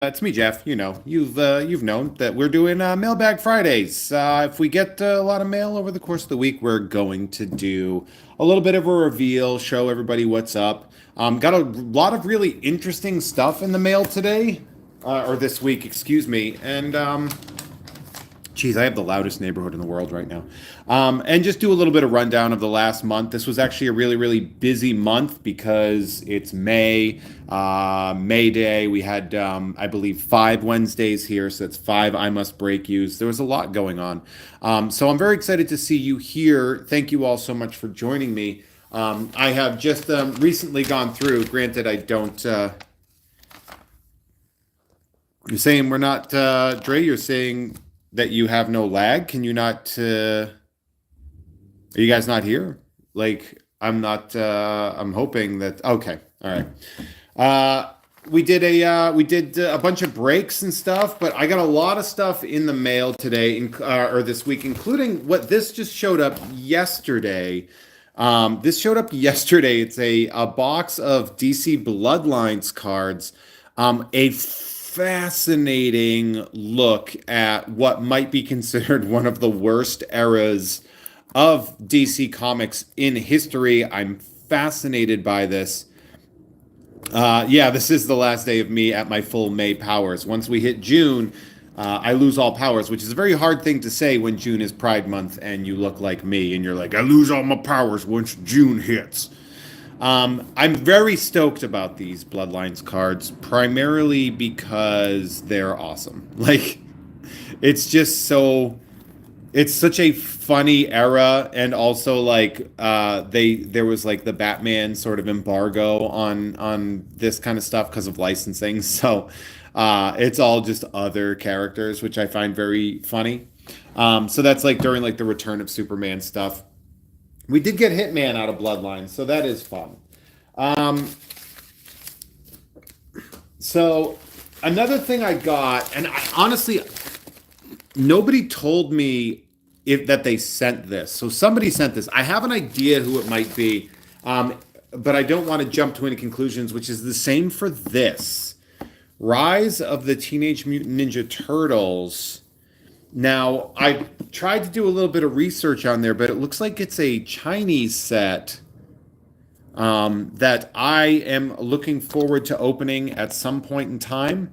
It's me, Jeff. You've known that we're doing Mailbag Fridays. If we get a lot of mail over the course of the week, we're going to do a little bit of a reveal, show everybody what's up. Got a lot of really interesting stuff in the mail today, or this week, excuse me. Geez, I have the loudest neighborhood in the world right now. And just do a little bit of rundown of the last month. This was actually a really, really busy month because it's May, May Day. We had, I believe, 5 Wednesdays here, so that's 5 I Must Break Yous. There was a lot going on. So I'm very excited to see you here. Thank you all so much for joining me. I have just recently gone through, granted, I don't. You're saying we're not, Dre, you're saying that you have no lag? Can you not? Are you guys not here? Like, I'm not. I'm hoping that. Okay, all right. We did a bunch of breaks and stuff, but I got a lot of stuff in the mail today, or this week, including what this just showed up yesterday. This showed up yesterday. It's a box of DC Bloodlines cards. A fascinating look at what might be considered one of the worst eras of DC Comics in history. I'm fascinated by this. Yeah, this is the last day of me at my full May powers. Once we hit June, I lose all powers, which is a very hard thing to say when June is Pride Month and you look like me and you're like, I lose all my powers once June hits. I'm very stoked about these Bloodlines cards, primarily because they're awesome. Like, it's just so, it's such a funny era, and also like there was like the Batman sort of embargo on this kind of stuff because of licensing. So it's all just other characters, which I find very funny. So that's like during like the Return of Superman stuff. We did get Hitman out of Bloodlines, so that is fun. Um, so another thing I got, and honestly, nobody told me if that they sent this. So somebody sent this. I have an idea who it might be, but I don't want to jump to any conclusions, which is the same for this. Rise of the Teenage Mutant Ninja Turtles. Now, I tried to do a little bit of research on there, but it looks like it's a Chinese set that I am looking forward to opening at some point in time,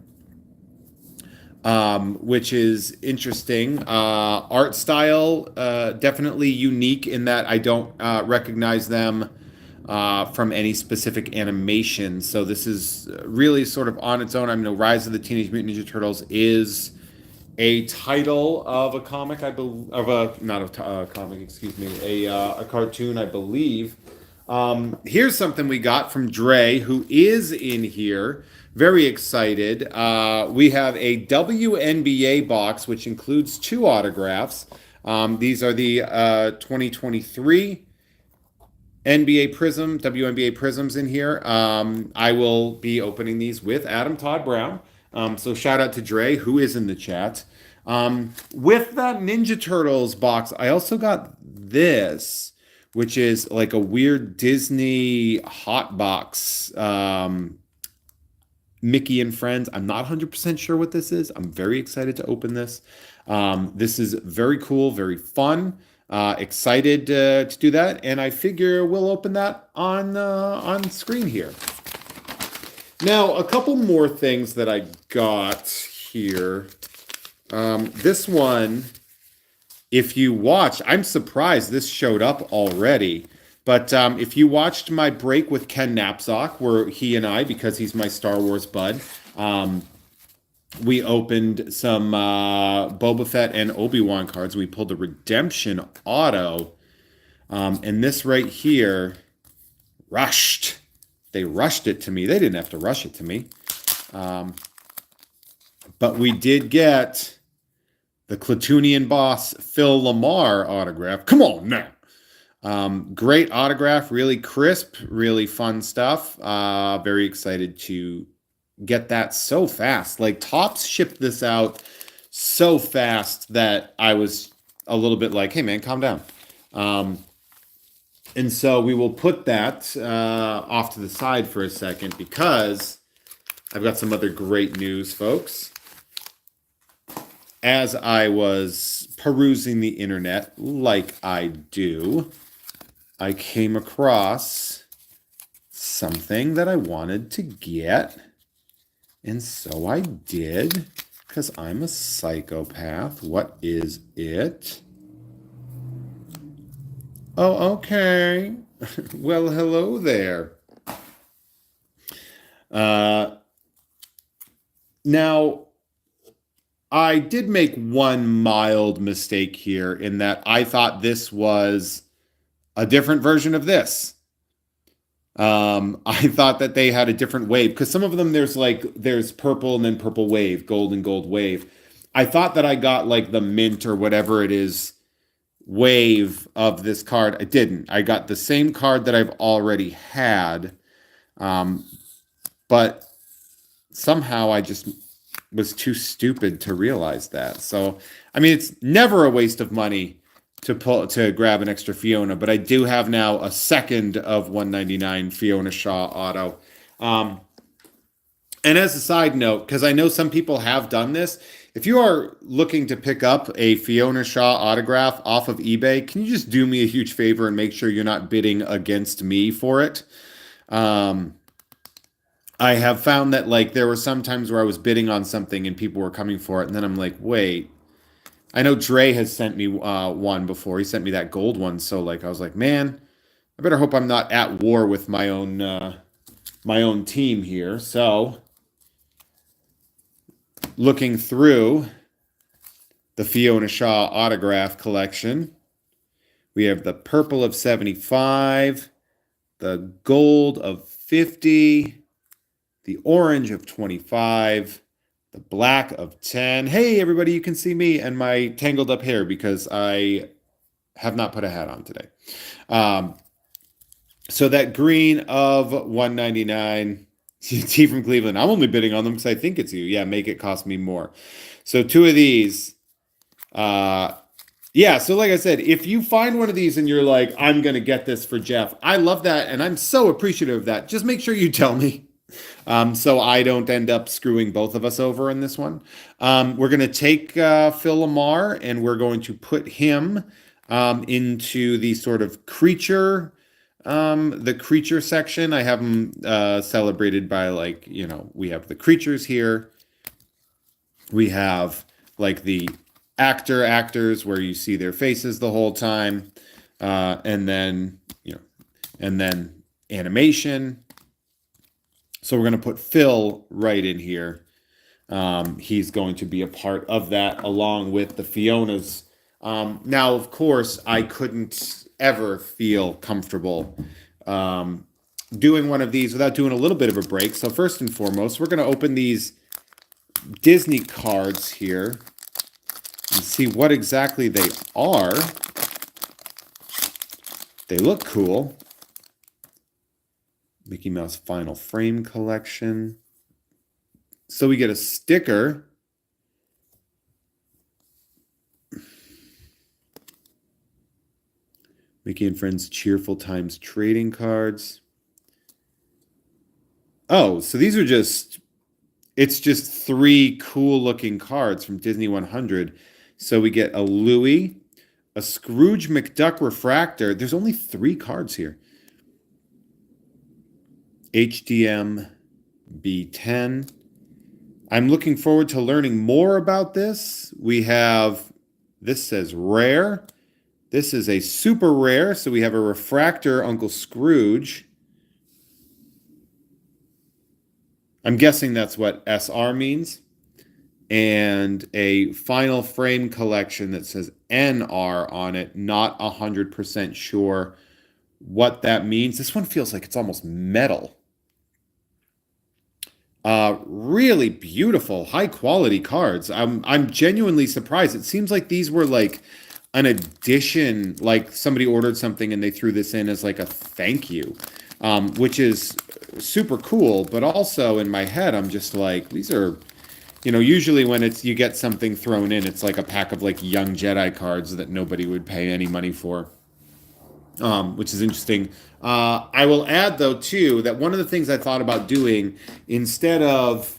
which is interesting. Art style, definitely unique in that I don't recognize them from any specific animation. So this is really sort of on its own. I mean, Rise of the Teenage Mutant Ninja Turtles is a title of a comic, I believe, of a not a comic, excuse me, a cartoon, I believe. Here's something we got from Dre, who is in here. Very excited. We have a WNBA box, which includes 2 autographs. These are the 2023 NBA Prizm, WNBA Prizms in here. I will be opening these with Adam Todd Brown. So shout out to Dre, who is in the chat. With that Ninja Turtles box, I also got this, which is like a weird Disney Hotbox, Mickey and Friends. I'm not 100% sure what this is. I'm very excited to open this. This is very cool, very fun. Excited to do that, and I figure we'll open that on screen here. Now, a couple more things that I got here. This one, if you watch, I'm surprised this showed up already. But if you watched my break with Ken Napzok, where he and I, because he's my Star Wars bud, we opened some Boba Fett and Obi-Wan cards. We pulled the Redemption auto. And this right here, rushed. They rushed it to me. They didn't have to rush it to me. But we did get the Clatoonian boss Phil Lamar autograph. Come on now. Great autograph, really crisp, really fun stuff. Very excited to get that so fast. Like, Topps shipped this out so fast that I was a little bit like, hey man, calm down. And so we will put that off to the side for a second because I've got some other great news, folks. As I was perusing the internet, like I do, I came across something that I wanted to get. And so I did, because I'm a psychopath. What is it? Oh, okay. Well, hello there. Now, I did make one mild mistake here in that I thought this was a different version of this. I thought that they had a different wave because some of them there's purple and then purple wave, gold and gold wave. I thought that I got like the mint or whatever it is wave of this card. I didn't. I got the same card that I've already had. But somehow I just was too stupid to realize that. So, I mean, it's never a waste of money to grab an extra Fiona, but I do have now a second of 199 Fiona Shaw Auto. And as a side note, because I know some people have done this, if you are looking to pick up a Fiona Shaw autograph off of eBay, can you just do me a huge favor and make sure you're not bidding against me for it? I have found that like there were some times where I was bidding on something and people were coming for it, and then I'm like, wait. I know Dre has sent me one before. He sent me that gold one, so like I was like, man, I better hope I'm not at war with my own team here. So, looking through the Fiona Shaw autograph collection, we have the purple of 75, the gold of 50, the orange of 25, the black of 10. Hey, everybody, you can see me and my tangled up hair because I have not put a hat on today. So that green of 199, T from Cleveland. I'm only bidding on them because I think it's you. Yeah, make it cost me more. So two of these. Yeah, so like I said, if you find one of these and you're like, I'm going to get this for Jeff, I love that, and I'm so appreciative of that. Just make sure you tell me. So I don't end up screwing both of us over in this one. We're going to take Phil Lamar and we're going to put him into the sort of creature, the creature section. I have them celebrated by like, you know, we have the creatures here. We have like the actors where you see their faces the whole time. And then, you know, and then animation. So we're going to put Phil right in here. He's going to be a part of that along with the Fionas. Now, of course, I couldn't ever feel comfortable doing one of these without doing a little bit of a break. So first and foremost, we're going to open these Disney cards here and see what exactly they are. They look cool. Mickey Mouse Final Frame Collection. So we get a sticker. Mickey and Friends Cheerful Times trading cards. Oh, so these are it's just three cool looking cards from Disney 100. So we get a Louie, a Scrooge McDuck Refractor. There's only three cards here. HDM B10. I'm looking forward to learning more about this. We have, this says rare. This is a super rare. So we have a refractor Uncle Scrooge. I'm guessing that's what SR means. And a final frame collection that says NR on it. Not 100% sure what that means. This one feels like it's almost metal. Really beautiful, high quality cards. I'm genuinely surprised. It seems like these were like an addition, like somebody ordered something and they threw this in as like a thank you, which is super cool. But also in my head, I'm just like, these are, you know, usually when you get something thrown in, it's like a pack of like Young Jedi cards that nobody would pay any money for. which is interesting. I will add, though, too, that one of the things I thought about doing instead of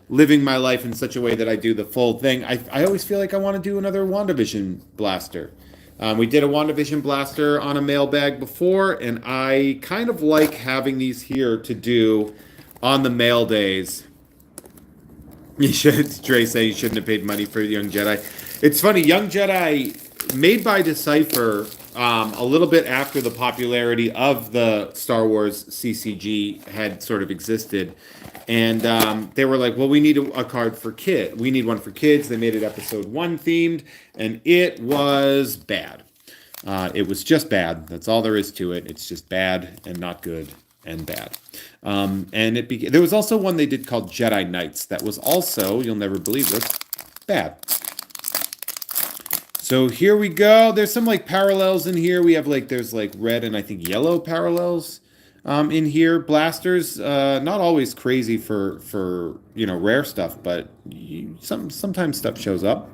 living my life in such a way that I do the full thing, I always feel like I want to do another WandaVision blaster. We did a WandaVision blaster on a mailbag before, and I kind of like having these here to do on the mail days. You should, Dre say you shouldn't have paid money for Young Jedi. It's funny, Young Jedi, made by Decipher, a little bit after the popularity of the Star Wars CCG had sort of existed. And they were like, well, we need a card for kid. We need one for kids. They made it episode 1 themed, and it was bad. It was just bad. That's all there is to it. It's just bad and not good and bad. And there was also one they did called Jedi Knights that was also, you'll never believe this, bad. So here we go. There's some like parallels in here. We have like, there's like red and I think yellow parallels in here. Blasters, not always crazy for rare stuff, but sometimes stuff shows up.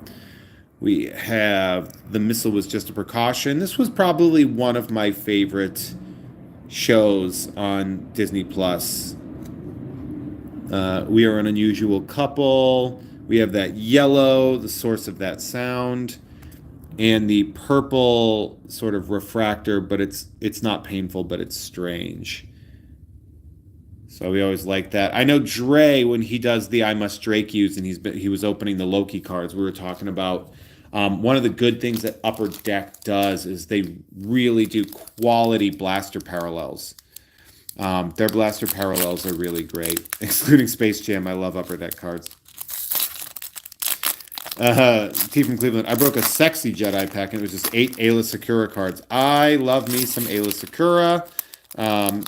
We have The Missile Was Just a Precaution. This was probably one of my favorite shows on Disney Plus. We Are an Unusual Couple. We have that yellow, the source of that sound, and the purple sort of refractor, but it's not painful, but it's strange. So we always like that. I know Dre, when he does the I Must Drake Use, and he was opening the Loki cards, we were talking about one of the good things that Upper Deck does is they really do quality blaster parallels. Their blaster parallels are really great, excluding Space Jam. I love Upper Deck cards. T from Cleveland. I broke a sexy Jedi pack and it was just 8 Ayla Sakura cards. I love me some Ayla Sakura.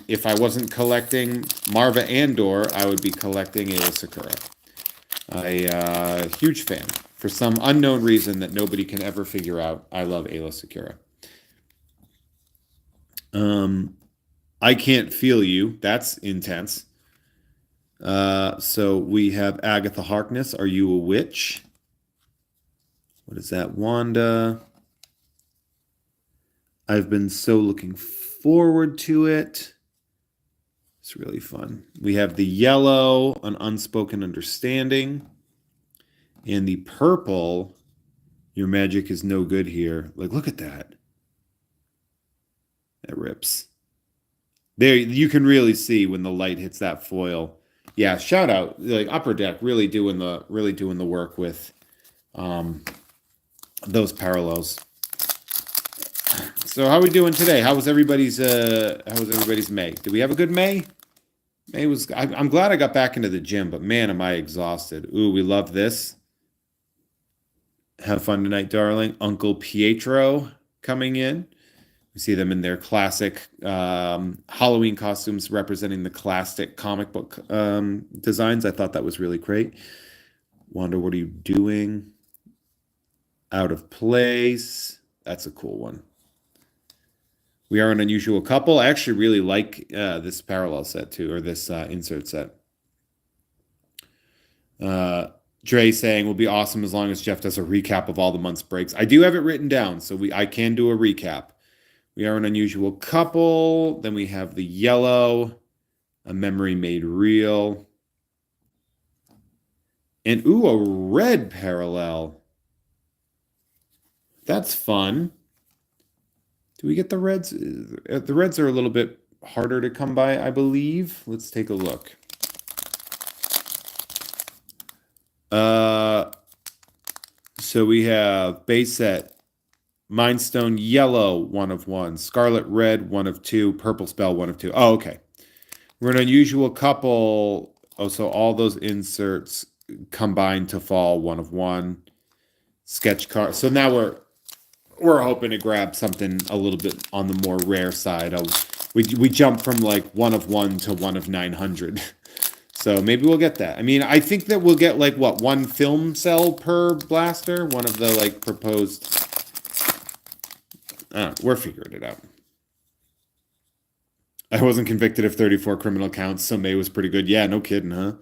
If I wasn't collecting Marva Andor, I would be collecting Ayla Sakura. A huge fan. For some unknown reason that nobody can ever figure out, I love Ayla Sakura. I Can't Feel You. That's intense. So we have Agatha Harkness. Are You a Witch? What is that? Wanda. I've been so looking forward to it. It's really fun. We have the yellow, An Unspoken Understanding. And the purple, Your Magic Is No Good Here. Like, look at that. That rips. There, you can really see when the light hits that foil. Yeah, shout out, like Upper Deck, really doing the work with those parallels. So how are we doing today? How was everybody's May? Did we have a good May? May was. I'm glad I got back into the gym, but man, am I exhausted. Ooh, we love this. Have fun tonight, darling. Uncle Pietro coming in. We see them in their classic Halloween costumes representing the classic comic book designs. I thought that was really great. Wanda, what are you doing? Out of Place. That's a cool one. We Are an Unusual Couple. I actually really like this parallel set too, or this insert set. Dre saying will be awesome as long as Jeff does a recap of all the month's breaks. I do have it written down, so I can do a recap. We Are an Unusual Couple. Then we have the yellow, A Memory Made Real. And ooh, a red parallel. That's fun. Do we get the reds? The reds are a little bit harder to come by, I believe. Let's take a look. So we have base set, Mind Stone Yellow, 1 of 1. Scarlet Red, 1 of 2. Purple Spell, 1 of 2. Oh, okay. We're an Unusual Couple. Oh, so all those inserts combined to fall 1 of 1. Sketch card. So now we're hoping to grab something a little bit on the more rare side. We jump from like 1 of 1 to 1 of 900. So maybe we'll get that. I mean, I think that we'll get like what, 1 film cell per blaster? One of the like proposed. We're figuring it out. I wasn't convicted of 34 criminal counts, so May was pretty good. Yeah, no kidding, huh?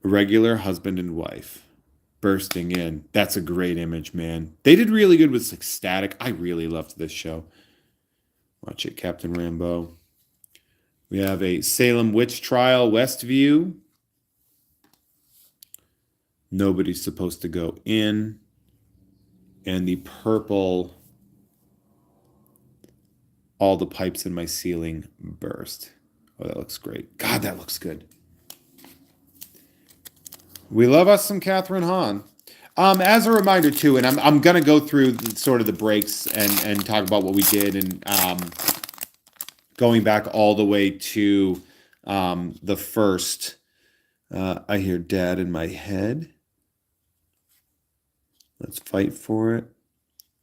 Regular husband and wife bursting in. That's a great image, man. They did really good with like, static. I really loved this show. Watch it, Captain Rambo. We have a Salem Witch Trial Westview. Nobody's supposed to go in. And the purple, all the pipes in my ceiling burst. Oh, that looks great. God, that looks good. We love us some Catherine Hahn. As a reminder too, and I'm gonna go through sort of the breaks and talk about what we did, and going back all the way to the first. I hear Dad in my head. Let's fight for it.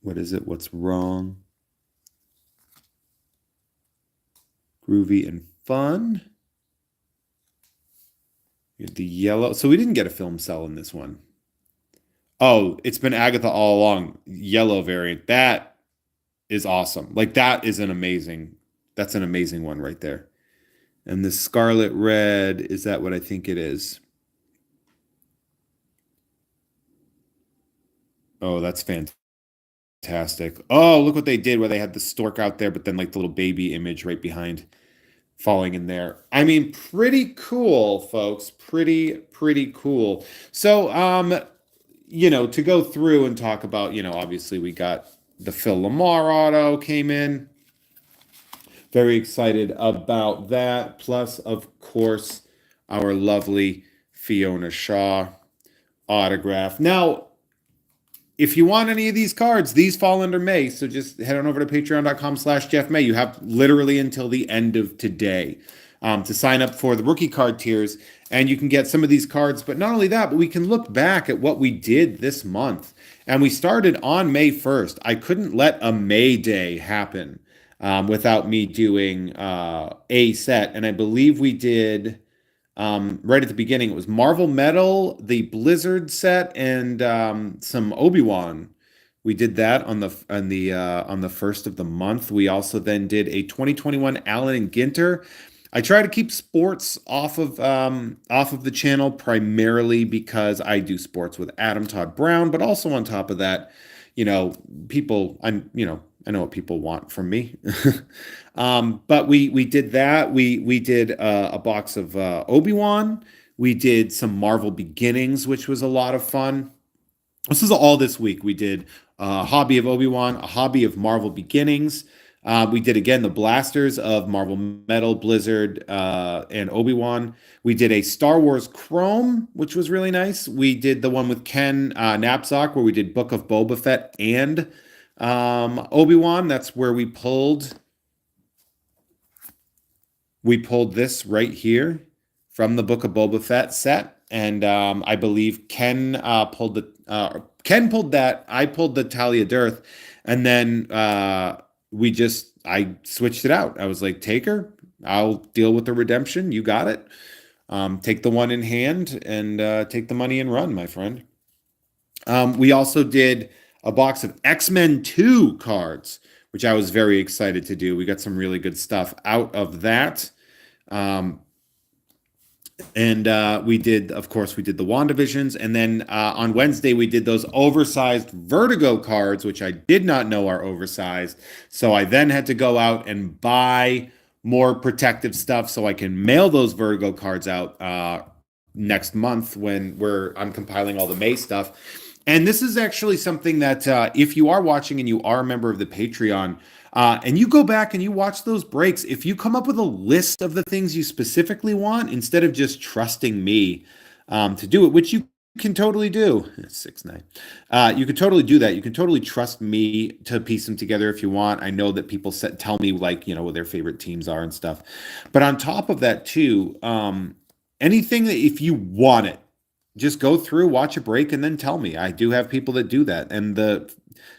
What is it? What's wrong? Groovy and fun. We have the yellow. So we didn't get a film cell in this one. Oh, it's been Agatha All Along. Yellow variant. That is awesome. Like that's an amazing one right there. And the scarlet red, is that what I think it is? Oh, that's fantastic. Oh, look what they did where they had the stork out there, but then like the little baby image right behind falling in there. I mean, pretty cool, folks. Pretty cool. So, to go through and talk about, obviously we got the Phil Lamar auto came in. Very excited about that. Plus, of course, our lovely Fiona Shaw autograph. Now, if you want any of these cards, these fall under May. So just head on over to patreon.com/JeffMay. You have literally until the end of today to sign up for the rookie card tiers. And you can get some of these cards. But not only that, but we can look back at what we did this month. And we started on May 1st. I couldn't let a May Day happen without me doing a set. And I believe we did... right at the beginning, it was Marvel Metal, the Blizzard set, and some Obi-Wan. We did that on the first of the month. We also then did a 2021 Allen and Ginter. I try to keep sports off of the channel primarily because I do sports with Adam Todd Brown, but also on top of that, people I know what people want from me. But we did that. We did a box of Obi-Wan. We did some Marvel Beginnings, which was a lot of fun. This is all this week. We did a hobby of Obi-Wan, a hobby of Marvel Beginnings. We did, again, the blasters of Marvel Metal, Blizzard, and Obi-Wan. We did a Star Wars Chrome, which was really nice. We did the one with Ken Napzok, where we did Book of Boba Fett and Obi-Wan. That's where we pulled this right here from the Book of Boba Fett set. And I believe Ken pulled that. I pulled the Talia Dearth. And then I switched it out. I was like, take her. I'll deal with the redemption. You got it. Take the one in hand and take the money and run, my friend. We also did a box of X-Men 2 cards, which I was very excited to do. We got some really good stuff out of that. We did the WandaVisions. And then on Wednesday, we did those oversized Vertigo cards, which I did not know are oversized. So I then had to go out and buy more protective stuff so I can mail those Vertigo cards out next month when I'm compiling all the May stuff. And this is actually something that if you are watching and you are a member of the Patreon, and you go back and you watch those breaks, if you come up with a list of the things you specifically want, instead of just trusting me to do it, which you can totally do. 6'9". You can totally do that. You can totally trust me to piece them together if you want. I know that people tell me what their favorite teams are and stuff. But on top of that too, anything that if you want it, just go through, watch a break, and then tell me. I do have people that do that. And the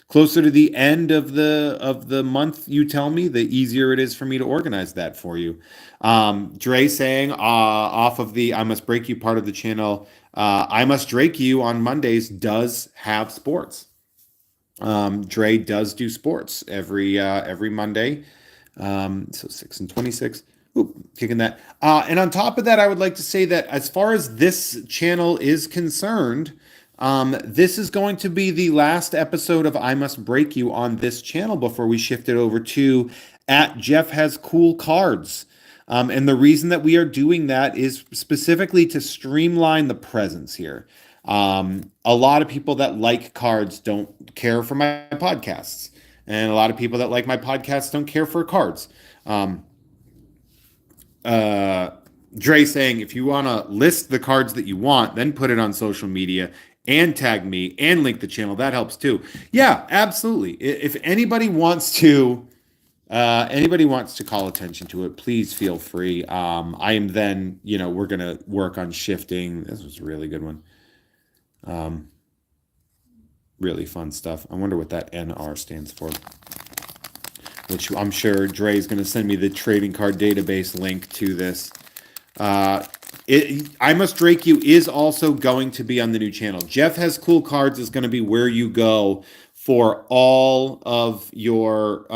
closer to the end of the month you tell me, the easier it is for me to organize that for you. Dre saying off of the I Must Break You part of the channel, I Must Drake You on Mondays does have sports. Dre does do sports every Monday. So 6 and 26. Oop, kicking that. And on top of that, I would like to say that as far as this channel is concerned, this is going to be the last episode of I Must Break You on this channel before we shift it over to at Jeff Has Cool Cards. And the reason that we are doing that is specifically to streamline the presence here. A lot of people that like cards don't care for my podcasts, and a lot of people that like my podcasts don't care for cards. Um, uh, Dre saying, if you want to list the cards that you want, then put it on social media and tag me and link the channel. That helps too. Yeah, absolutely. If anybody wants to call attention to it, please feel free. I am then, we're gonna work on shifting. This was a really good one. Really fun stuff. I wonder what that NR stands for. Which I'm sure Dre is going to send me the trading card database link to this. I Must Drake You is also going to be on the new channel. Jeff Has Cool Cards is going to be where you go for all of your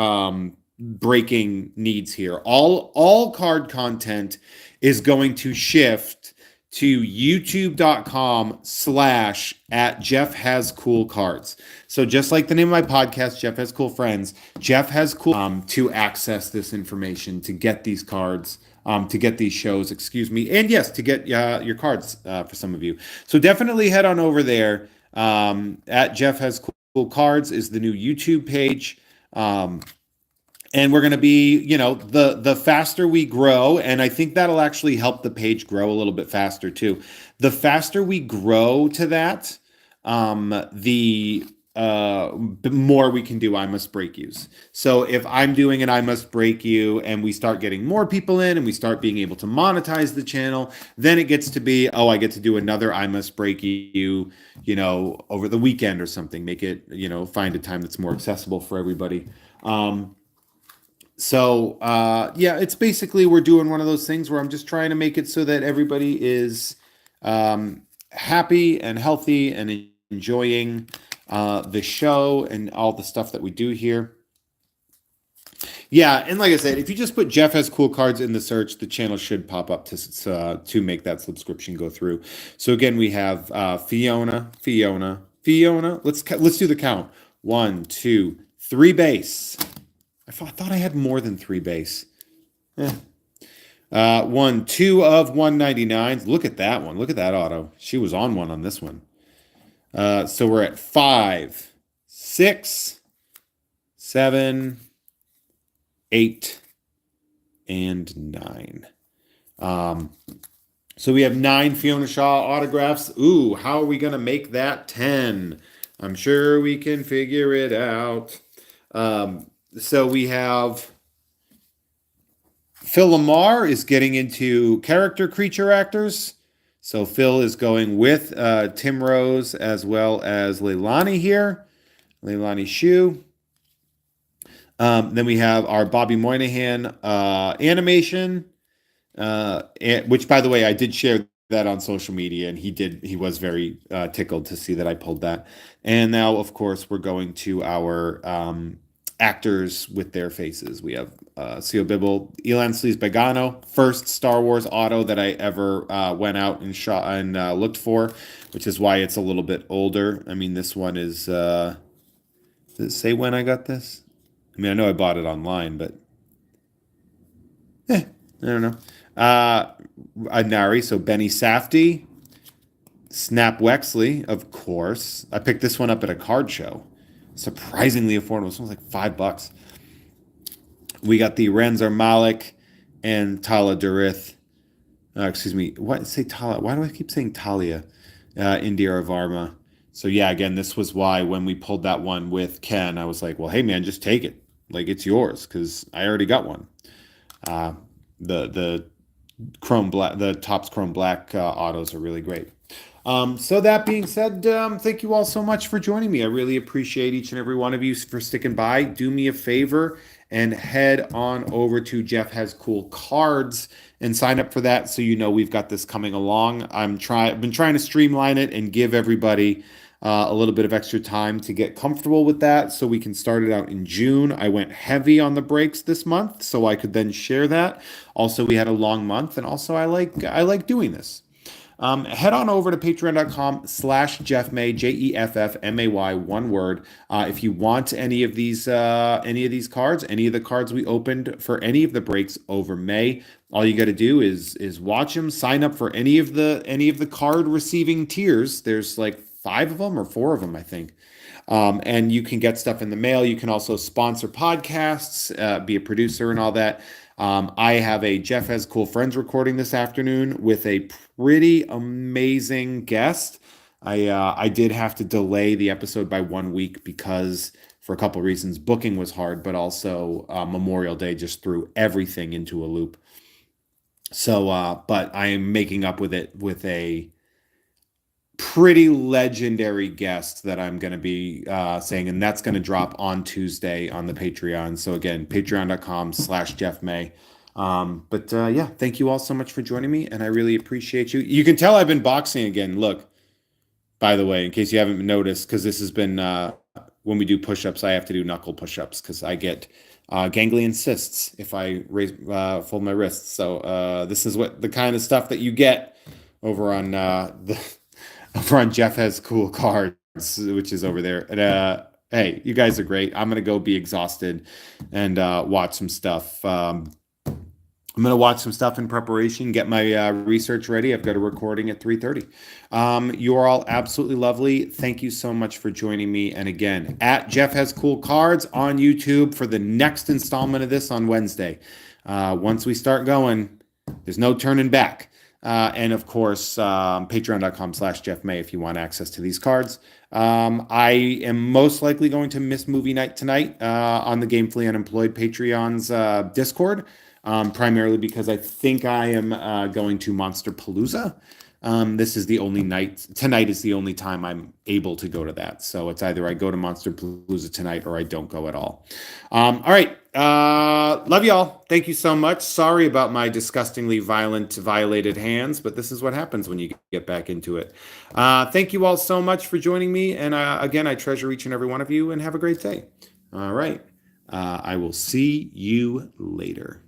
breaking needs here. All card content is going to shift to youtube.com/at Jeff Has Cool Cards. So just like the name of my podcast, Jeff Has Cool Friends, Jeff Has Cool to access this information, to get these cards, to get these shows, excuse me, and yes, to get your cards for some of you. So definitely head on over there. At Jeff Has Cool Cards is the new YouTube page. And we're going to be, the faster we grow, and I think that'll actually help the page grow a little bit faster too. The faster we grow to that, the more we can do I Must Break Yous. So if I'm doing an I Must Break You and we start getting more people in and we start being able to monetize the channel, then it gets to be, I get to do another I Must Break You, over the weekend or something. Make it, find a time that's more accessible for everybody. So it's basically we're doing one of those things where I'm just trying to make it so that everybody is happy and healthy and enjoying the show and all the stuff that we do here. Yeah, and like I said, if you just put Jeff Has Cool Cards in the search, the channel should pop up to make that subscription go through. So again, we have Fiona. Let's do the count. 1, 2, 3 base. I thought I had more than 3 base. 1, 2 of 199s. Look at that one. Look at that auto. She was on one on this one. So we're at 5, 6, 7, 8, and 9. So we have 9 Fiona Shaw autographs. Ooh, how are we going to make that 10? I'm sure we can figure it out. So we have Phil Lamar is getting into character creature actors. So Phil is going with Tim Rose as well as Leilani here. Leilani Shu. Then we have our Bobby Moynihan animation, which, by the way, I did share that on social media, and he was very tickled to see that I pulled that. And now, of course, we're going to our actors with their faces. We have Sio Bibble, Elan Sleaze Begano, first Star Wars auto that I ever went out and shot and looked for, which is why it's a little bit older. I mean, this one is, does it say when I got this? I mean, I know I bought it online, but I don't know. Nari, so Benny Safdie, Snap Wexley, of course. I picked this one up at a card show. Surprisingly affordable. This one's like $5. We got the Renzar Malik and Tala Durith. Excuse me. What say Tala? Why do I keep saying Talia? Indira Varma. So yeah, again, this was why when we pulled that one with Ken, I was like, well, hey man, just take it. Like, it's yours because I already got one. The chrome black, the Topps chrome black autos are really great. So that being said, thank you all so much for joining me. I really appreciate each and every one of you for sticking by. Do me a favor and head on over to Jeff Has Cool Cards and sign up for that so you know we've got this coming along. I've been trying to streamline it and give everybody a little bit of extra time to get comfortable with that so we can start it out in June. I went heavy on the breaks this month so I could then share that. Also, we had a long month, and also I like doing this. Head on over to patreon.com/jeffmay, JEFFMAY, one word. If you want any of these cards, any of the cards we opened for any of the breaks over May, all you got to do is watch them, sign up for any of the card receiving tiers. There's like 5 of them or 4 of them, I think. And you can get stuff in the mail. You can also sponsor podcasts, be a producer and all that. I have a Jeff Has Cool Friends recording this afternoon with a pretty amazing guest. I did have to delay the episode by 1 week because for a couple of reasons. Booking was hard, but also Memorial Day just threw everything into a loop. So, but I am making up with it with a pretty legendary guest that I'm going to be saying, and that's going to drop on Tuesday on the Patreon. So again, patreon.com/JeffMay. Yeah, thank you all so much for joining me, and I really appreciate you. You can tell I've been boxing again. Look, by the way, in case you haven't noticed, because this has been when we do push-ups, I have to do knuckle push-ups because I get ganglion cysts if I fold my wrists. So this is what the kind of stuff that you get over on the over on Jeff Has Cool Cards, which is over there. And hey, you guys are great. I'm gonna go be exhausted and watch some stuff. I'm going to watch some stuff in preparation, get my research ready. I've got a recording at 3:30. You are all absolutely lovely. Thank you so much for joining me. And again, at Jeff Has Cool Cards on YouTube for the next installment of this on Wednesday. Once we start going, there's no turning back. And of course, patreon.com/JeffMay if you want access to these cards. I am most likely going to miss movie night tonight on the Gamefully Unemployed Patreon's Discord. Primarily because I think I am going to Monster Palooza. This is the only night. Tonight is the only time I'm able to go to that. So it's either I go to Monster Palooza tonight or I don't go at all. All right. Love y'all. Thank you so much. Sorry about my disgustingly violated hands, but this is what happens when you get back into it. Thank you all so much for joining me. And again, I treasure each and every one of you, and have a great day. All right. I will see you later.